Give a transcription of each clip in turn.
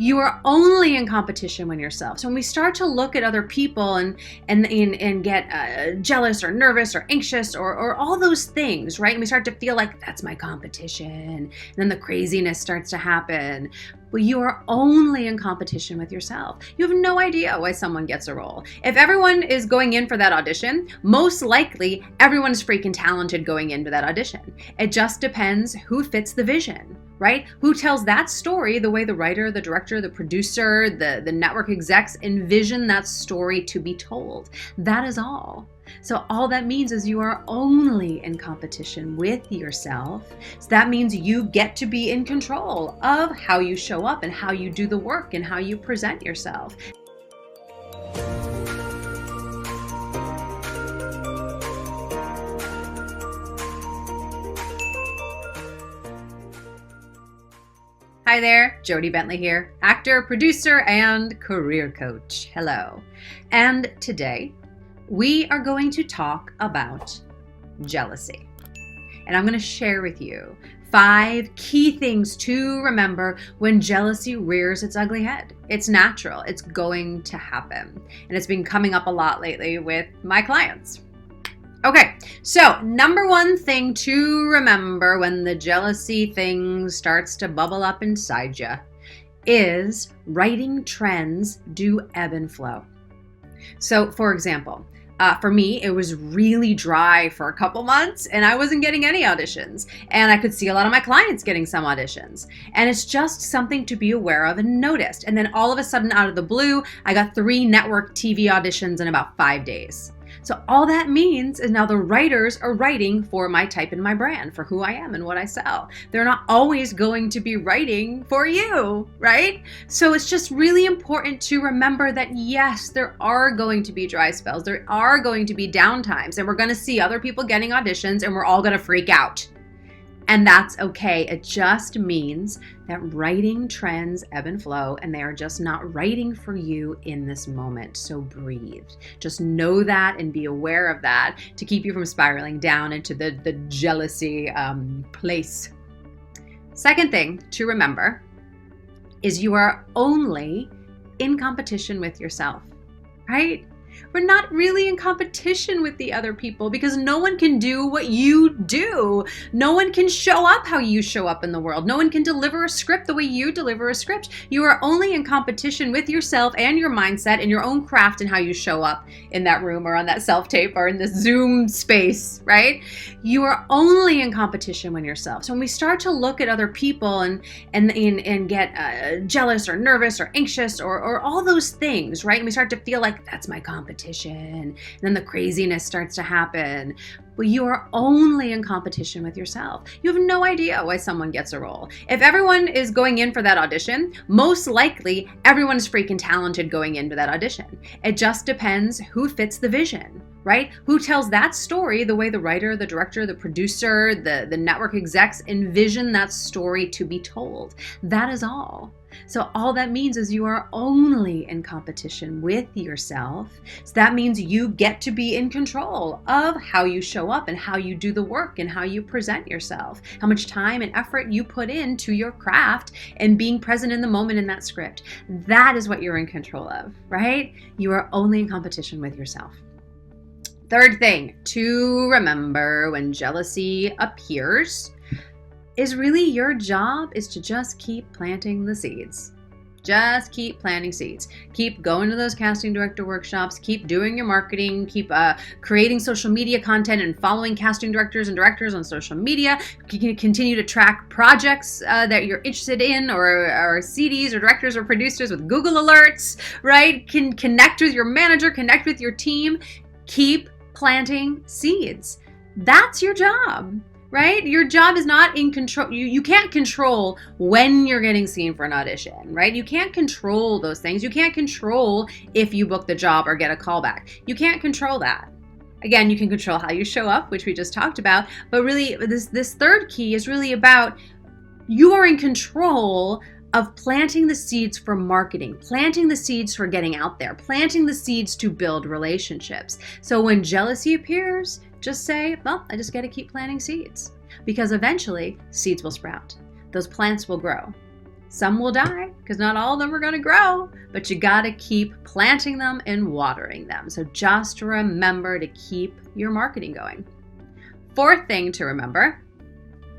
You are only in competition with yourself. So when we start to look at other people and get jealous or nervous or anxious or all those things, right? And we start to feel like that's my competition. And then the craziness starts to happen. Well, you are only in competition with yourself. You have no idea why someone gets a role. If everyone is going in for that audition, most likely everyone's freaking talented going into that audition. It just depends who fits the vision, right? Who tells that story the way the writer, the director, the producer, the network execs envision that story to be told. That is all. So all that means is you are only in competition with yourself. So that means you get to be in control of how you show up and how you do the work and how you present yourself. Hi there, Jody Bentley here, actor, producer, and career coach. Hello. And today, we are going to talk about jealousy. And I'm going to share with you 5 key things to remember when jealousy rears its ugly head. It's natural. It's going to happen. And it's been coming up a lot lately with my clients. Okay, so number 1 thing to remember when the jealousy thing starts to bubble up inside you is writing trends do ebb and flow. So for example, for me, it was really dry for a couple months and I wasn't getting any auditions. And I could see a lot of my clients getting some auditions. And it's just something to be aware of and noticed. And then all of a sudden, out of the blue, I got 3 network TV auditions in about 5 days. So all that means is now the writers are writing for my type and my brand, for who I am and what I sell. They're not always going to be writing for you, right? So it's just really important to remember that yes, there are going to be dry spells. There are going to be downtimes, and we're going to see other people getting auditions and we're all going to freak out. And that's okay. It just means that writing trends ebb and flow, and they are just not writing for you in this moment. So breathe. Just know that and be aware of that to keep you from spiraling down into the jealousy place. Second thing to remember is you are only in competition with yourself, right? We're not really in competition with the other people because no one can do what you do. No one can show up how you show up in the world. No one can deliver a script the way you deliver a script. You are only in competition with yourself and your mindset and your own craft and how you show up in that room or on that self-tape or in this Zoom space, right? You are only in competition with yourself. So when we start to look at other people and get jealous or nervous or anxious or all those things, right? And we start to feel like that's my competition. And then the craziness starts to happen. Well, you are only in competition with yourself. You have no idea why someone gets a role. If everyone is going in for that audition, most likely everyone's freaking talented going into that audition. It just depends who fits the vision, right? Who tells that story the way the writer, the director, the producer, the network execs envision that story to be told. That is all. So all that means is you are only in competition with yourself. So that means you get to be in control of how you show up and how you do the work and how you present yourself, how much time and effort you put into your craft and being present in the moment in that script. That is what you're in control of, right? You are only in competition with yourself. Third thing to remember when jealousy appears is really your job is to just keep planting the seeds. Just keep planting seeds. Keep going to those casting director workshops. Keep doing your marketing. Keep creating social media content and following casting directors and directors on social media. You can continue to track projects that you're interested in or CDs or directors or producers with Google alerts, right? Can connect with your manager, connect with your team. Keep planting seeds. That's your job. Right? Your job is not in control. You can't control when you're getting seen for an audition, right? You can't control those things. You can't control if you book the job or get a call back. You can't control that. Again, you can control how you show up, which we just talked about. But really, this third key is really about you are in control of planting the seeds for marketing, planting the seeds for getting out there, planting the seeds to build relationships. So when jealousy appears, just say, well, I just got to keep planting seeds because eventually seeds will sprout. Those plants will grow. Some will die because not all of them are going to grow, but you got to keep planting them and watering them. So just remember to keep your marketing going. Fourth thing to remember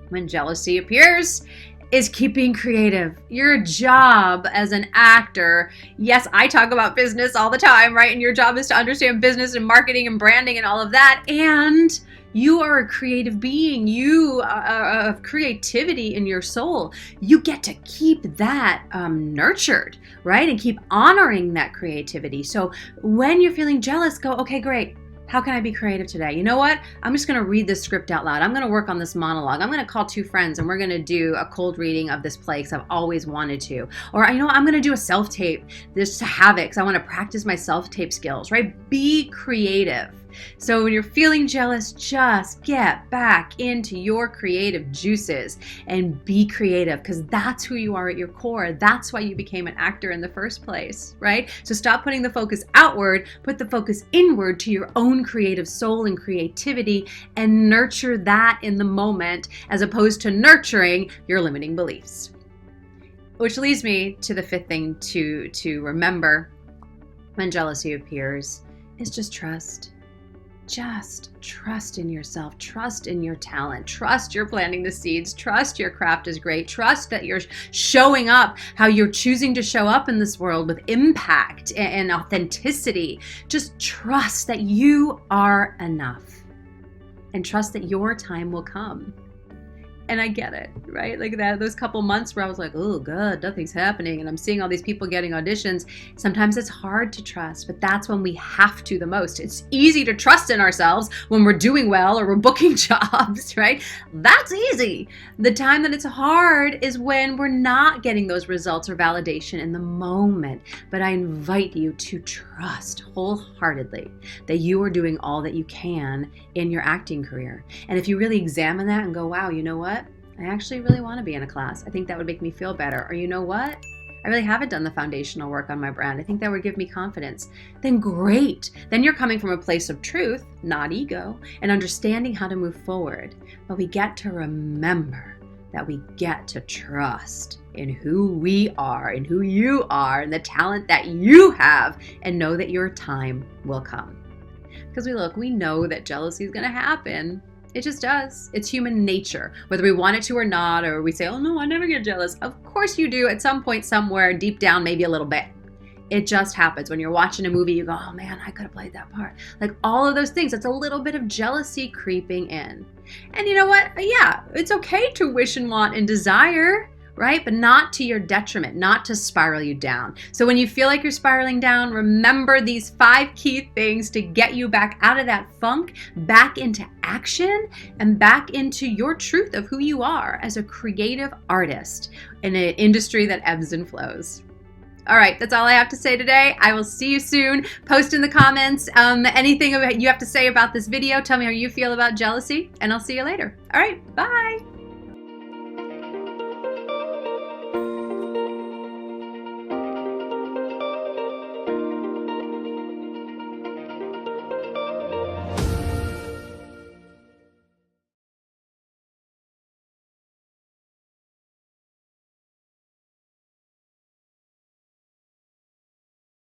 when jealousy appears is keep being creative. Your job as an actor, yes, I talk about business all the time, right? And your job is to understand business and marketing and branding and all of that. And you are a creative being. You have creativity in your soul. You get to keep that nurtured, right? And keep honoring that creativity. So when you're feeling jealous, go, okay, great. How can I be creative today? You know what? I'm just going to read this script out loud. I'm going to work on this monologue. I'm going to call 2 friends and we're going to do a cold reading of this play because I've always wanted to. Or, you know what? I'm going to do a self-tape, this Havoc, because I want to practice my self-tape skills, right? Be creative. So when you're feeling jealous, just get back into your creative juices and be creative, because that's who you are at your core. That's why you became an actor in the first place, right? So stop putting the focus outward, put the focus inward to your own creative soul and creativity, and nurture that in the moment as opposed to nurturing your limiting beliefs. Which leads me to the 5th thing to remember when jealousy appears is just trust. Just trust in yourself, trust in your talent, trust you're planting the seeds, trust your craft is great, trust that you're showing up how you're choosing to show up in this world with impact and authenticity. Just trust that you are enough and trust that your time will come. And I get it, right? Like those couple months where I was like, oh God, nothing's happening. And I'm seeing all these people getting auditions. Sometimes it's hard to trust, but that's when we have to the most. It's easy to trust in ourselves when we're doing well or we're booking jobs, right? That's easy. The time that it's hard is when we're not getting those results or validation in the moment. But I invite you to trust wholeheartedly that you are doing all that you can in your acting career. And if you really examine that and go, wow, you know what? I actually really want to be in a class. I think that would make me feel better. Or you know what? I really haven't done the foundational work on my brand. I think that would give me confidence. Then great. Then you're coming from a place of truth, not ego, and understanding how to move forward. But we get to remember that we get to trust in who we are and who you are and the talent that you have, and know that your time will come. Because we know that jealousy is going to happen. It just does. It's human nature, whether we want it to or not, or we say, oh no, I never get jealous. Of course you do at some point, somewhere deep down, maybe a little bit. It just happens. When you're watching a movie, you go, oh man, I could have played that part. Like all of those things, it's a little bit of jealousy creeping in. And you know what? Yeah, it's okay to wish and want and desire, right? But not to your detriment, not to spiral you down. So when you feel like you're spiraling down, remember these 5 key things to get you back out of that funk, back into action, and back into your truth of who you are as a creative artist in an industry that ebbs and flows. All right, that's all I have to say today. I will see you soon. Post in the comments anything you have to say about this video. Tell me how you feel about jealousy, and I'll see you later. All right, bye.